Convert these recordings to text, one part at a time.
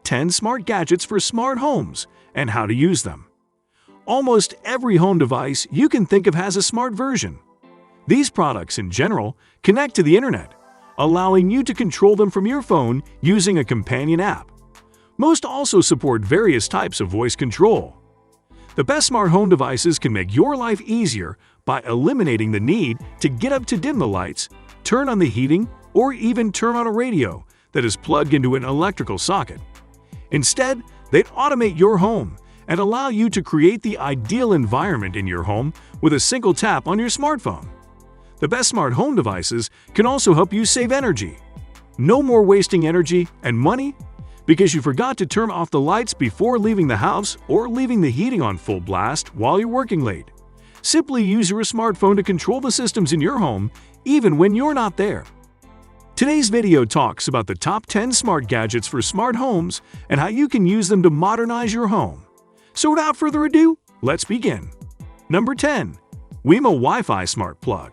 10 smart gadgets for smart homes and how to use them. Almost every home device you can think of has a smart version. These products, in general, connect to the internet, allowing you to control them from your phone using a companion app. Most also support various types of voice control. The best smart home devices can make your life easier by eliminating the need to get up to dim the lights, turn on the heating, or even turn on a radio that is plugged into an electrical socket. Instead, they automate your home and allow you to create the ideal environment in your home with a single tap on your smartphone. The best smart home devices can also help you save energy. No more wasting energy and money because you forgot to turn off the lights before leaving the house or leaving the heating on full blast while you're working late. Simply use your smartphone to control the systems in your home even when you're not there. Today's video talks about the top 10 smart gadgets for smart homes and how you can use them to modernize your home. So without further ado, let's begin. Number 10. Wemo Wi-Fi Smart Plug.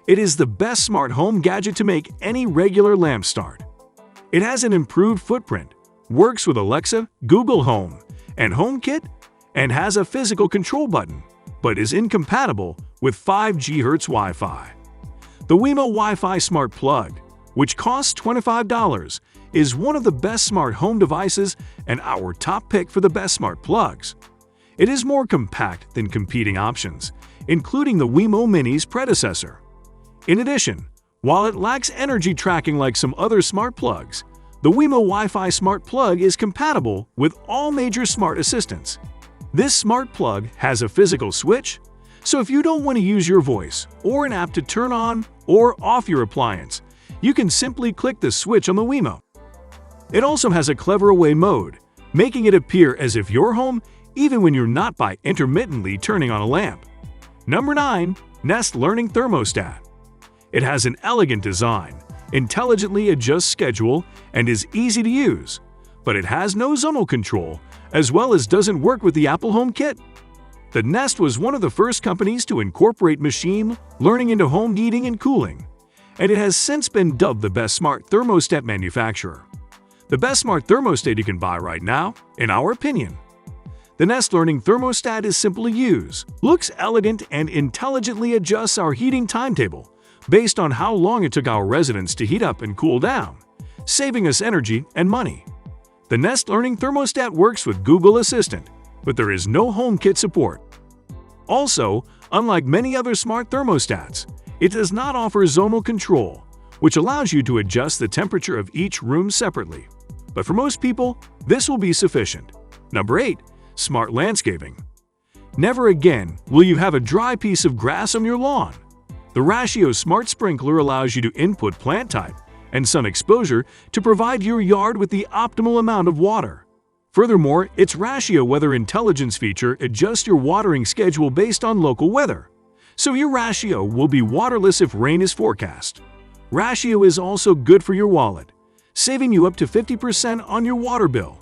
It is the best smart home gadget to make any regular lamp start. It has an improved footprint, works with Alexa, Google Home, and HomeKit, and has a physical control button, but is incompatible with 5 GHz Wi-Fi. The Wemo Wi-Fi Smart Plug, which costs $25, is one of the best smart home devices and our top pick for the best smart plugs. It is more compact than competing options, including the Wemo Mini's predecessor. In addition, while it lacks energy tracking like some other smart plugs, the Wemo Wi-Fi Smart Plug is compatible with all major smart assistants. This smart plug has a physical switch, so if you don't want to use your voice or an app to turn on or off your appliance, you can simply click the switch on the Wemo. It also has a clever away mode, making it appear as if you're home even when you're not by intermittently turning on a lamp. Number 9. Nest Learning Thermostat. It has an elegant design, intelligently adjusts schedule, and is easy to use, but it has no zonal control, as well as doesn't work with the Apple HomeKit. The Nest was one of the first companies to incorporate machine learning into home heating and cooling, and it has since been dubbed the best smart thermostat manufacturer. The best smart thermostat you can buy right now, in our opinion. The Nest Learning Thermostat is simple to use, looks elegant, and intelligently adjusts our heating timetable based on how long it took our residents to heat up and cool down, saving us energy and money. The Nest Learning Thermostat works with Google Assistant, but there is no HomeKit support. Also, unlike many other smart thermostats, it does not offer zonal control, which allows you to adjust the temperature of each room separately. But for most people, this will be sufficient. Number 8. Smart Landscaping. Never again will you have a dry piece of grass on your lawn. The Rachio Smart Sprinkler allows you to input plant type and sun exposure to provide your yard with the optimal amount of water. Furthermore, its Rachio Weather Intelligence feature adjusts your watering schedule based on local weather, so your Rachio will be waterless if rain is forecast. Rachio is also good for your wallet, saving you up to 50% on your water bill.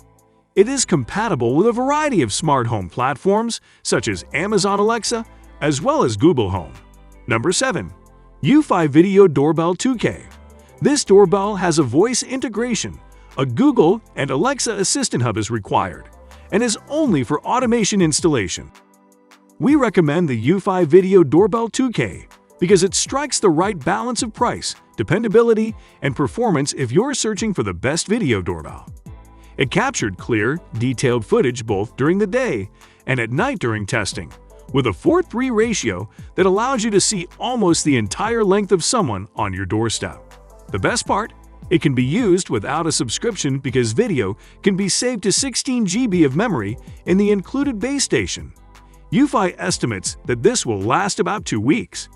It is compatible with a variety of smart home platforms such as Amazon Alexa as well as Google Home. Number 7. Eufy Video Doorbell 2K. This doorbell has a voice integration. A Google and Alexa Assistant Hub is required and is only for automation installation. We recommend the Eufy Video Doorbell 2K because it strikes the right balance of price, dependability, and performance if you're searching for the best video doorbell. It captured clear, detailed footage both during the day and at night during testing, with a 4:3 ratio that allows you to see almost the entire length of someone on your doorstep. The best part? It can be used without a subscription because video can be saved to 16 GB of memory in the included base station. Eufy estimates that this will last about 2 weeks.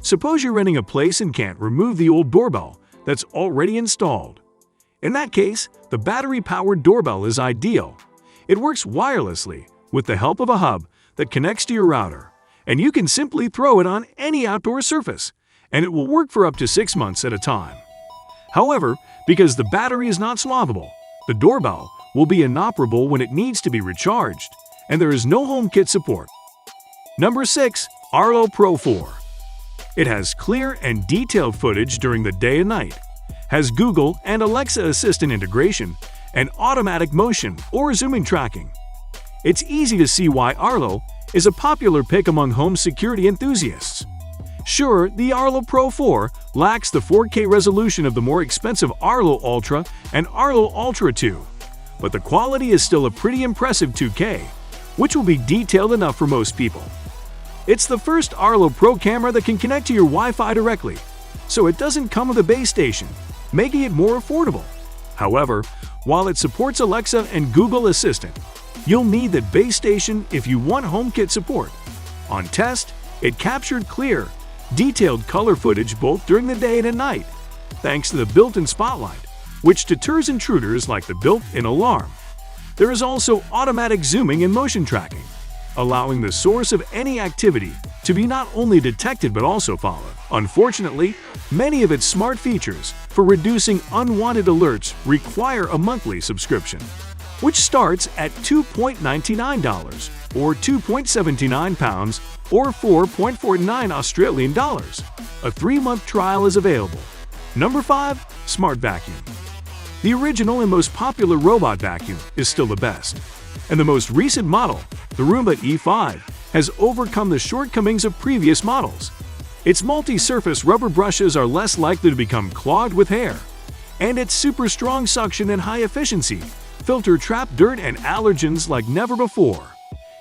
Suppose you're renting a place and can't remove the old doorbell that's already installed. In that case, the battery-powered doorbell is ideal. It works wirelessly with the help of a hub that connects to your router, and you can simply throw it on any outdoor surface, and it will work for up to 6 months at a time. However, because the battery is not swappable, the doorbell will be inoperable when it needs to be recharged, and there is no HomeKit support. Number 6. Arlo Pro 4. It has clear and detailed footage during the day and night, has Google and Alexa Assistant integration, and automatic motion or zooming tracking. It's easy to see why Arlo is a popular pick among home security enthusiasts. Sure, the Arlo Pro 4 lacks the 4K resolution of the more expensive Arlo Ultra and Arlo Ultra 2, but the quality is still a pretty impressive 2K, which will be detailed enough for most people. It's the first Arlo Pro camera that can connect to your Wi-Fi directly, so it doesn't come with a base station, making it more affordable. However, while it supports Alexa and Google Assistant, you'll need that base station if you want HomeKit support. On test, it captured clear, detailed color footage both during the day and at night, thanks to the built-in spotlight, which deters intruders like the built-in alarm. There is also automatic zooming and motion tracking, allowing the source of any activity to be not only detected but also followed. Unfortunately, many of its smart features for reducing unwanted alerts require a monthly subscription, which starts at $2.99 or £2.79 or 4.49 Australian dollars. A 3-month trial is available. Number 5. Smart Vacuum. The original and most popular robot vacuum is still the best, and the most recent model, the Roomba E5, has overcome the shortcomings of previous models. Its multi-surface rubber brushes are less likely to become clogged with hair, and its super strong suction and high efficiency filter trap dirt and allergens like never before.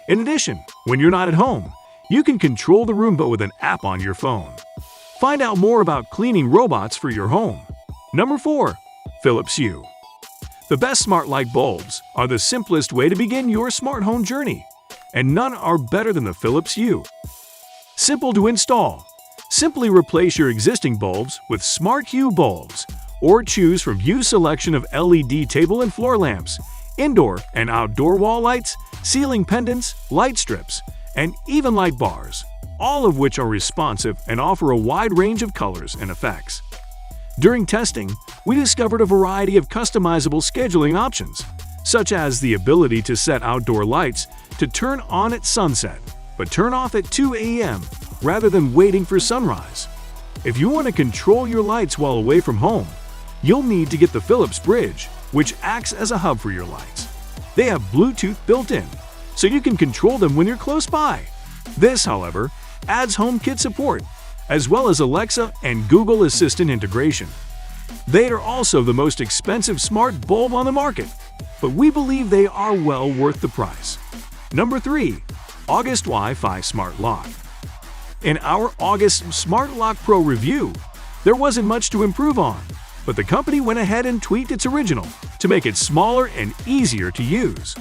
In addition, when you're not at home, you can control the Roomba with an app on your phone. Find out more about cleaning robots for your home. Number 4. Philips Hue. The best smart light bulbs are the simplest way to begin your smart home journey, and none are better than the Philips Hue. Simple to install. Simply replace your existing bulbs with Smart Hue bulbs, or choose from Hue's selection of LED table and floor lamps, indoor and outdoor wall lights, ceiling pendants, light strips, and even light bars, all of which are responsive and offer a wide range of colors and effects. During testing, we discovered a variety of customizable scheduling options, such as the ability to set outdoor lights to turn on at sunset, but turn off at 2 a.m. rather than waiting for sunrise. If you want to control your lights while away from home, you'll need to get the Philips Bridge, which acts as a hub for your lights. They have Bluetooth built in, so you can control them when you're close by. This, however, adds HomeKit support, as well as Alexa and Google Assistant integration. They are also the most expensive smart bulb on the market, but we believe they are well worth the price. Number 3. August Wi-Fi Smart Lock. In our August Smart Lock Pro review, there wasn't much to improve on, but the company went ahead and tweaked its original to make it smaller and easier to use.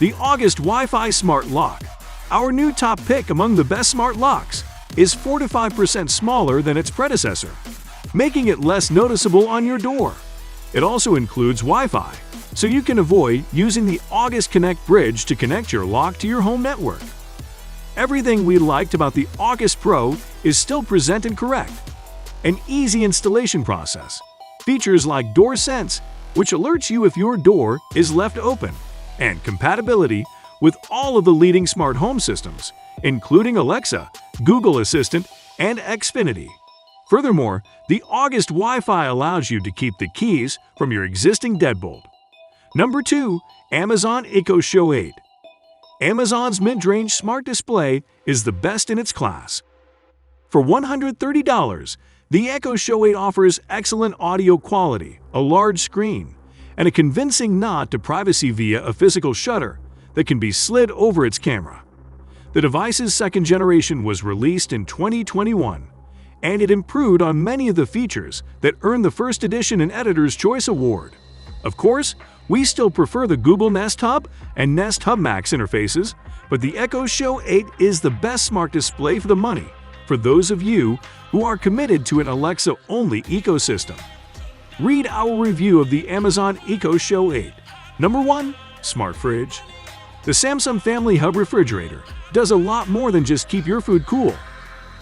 The August Wi-Fi Smart Lock, our new top pick among the best smart locks, is 4 to 5% smaller than its predecessor, making it less noticeable on your door. It also includes Wi-Fi, so you can avoid using the August Connect bridge to connect your lock to your home network. Everything we liked about the August Pro is still present and correct. An easy installation process, features like Door Sense, which alerts you if your door is left open, and compatibility with all of the leading smart home systems, including Alexa, Google Assistant, and Xfinity. Furthermore, the August Wi-Fi allows you to keep the keys from your existing deadbolt. Number 2. Amazon Echo Show 8. Amazon's mid-range smart display is the best in its class. For $130, the Echo Show 8 offers excellent audio quality, a large screen, and a convincing nod to privacy via a physical shutter that can be slid over its camera. The device's second generation was released in 2021, and it improved on many of the features that earned the first edition and Editor's Choice Award. Of course, we still prefer the Google Nest Hub and Nest Hub Max interfaces, but the Echo Show 8 is the best smart display for the money for those of you who are committed to an Alexa-only ecosystem. Read our review of the Amazon Echo Show 8. Number 1. Smart Fridge. The Samsung Family Hub refrigerator does a lot more than just keep your food cool.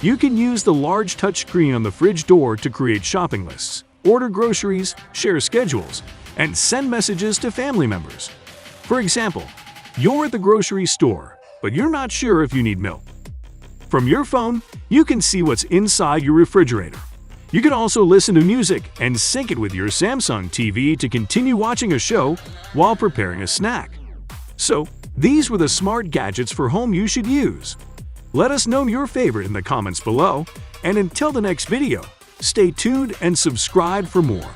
You can use the large touchscreen on the fridge door to create shopping lists, order groceries, share schedules, and send messages to family members. For example, you're at the grocery store, but you're not sure if you need milk. From your phone, you can see what's inside your refrigerator. You can also listen to music and sync it with your Samsung TV to continue watching a show while preparing a snack. So, these were the smart gadgets for home you should use. Let us know your favorite in the comments below, and until the next video, stay tuned and subscribe for more.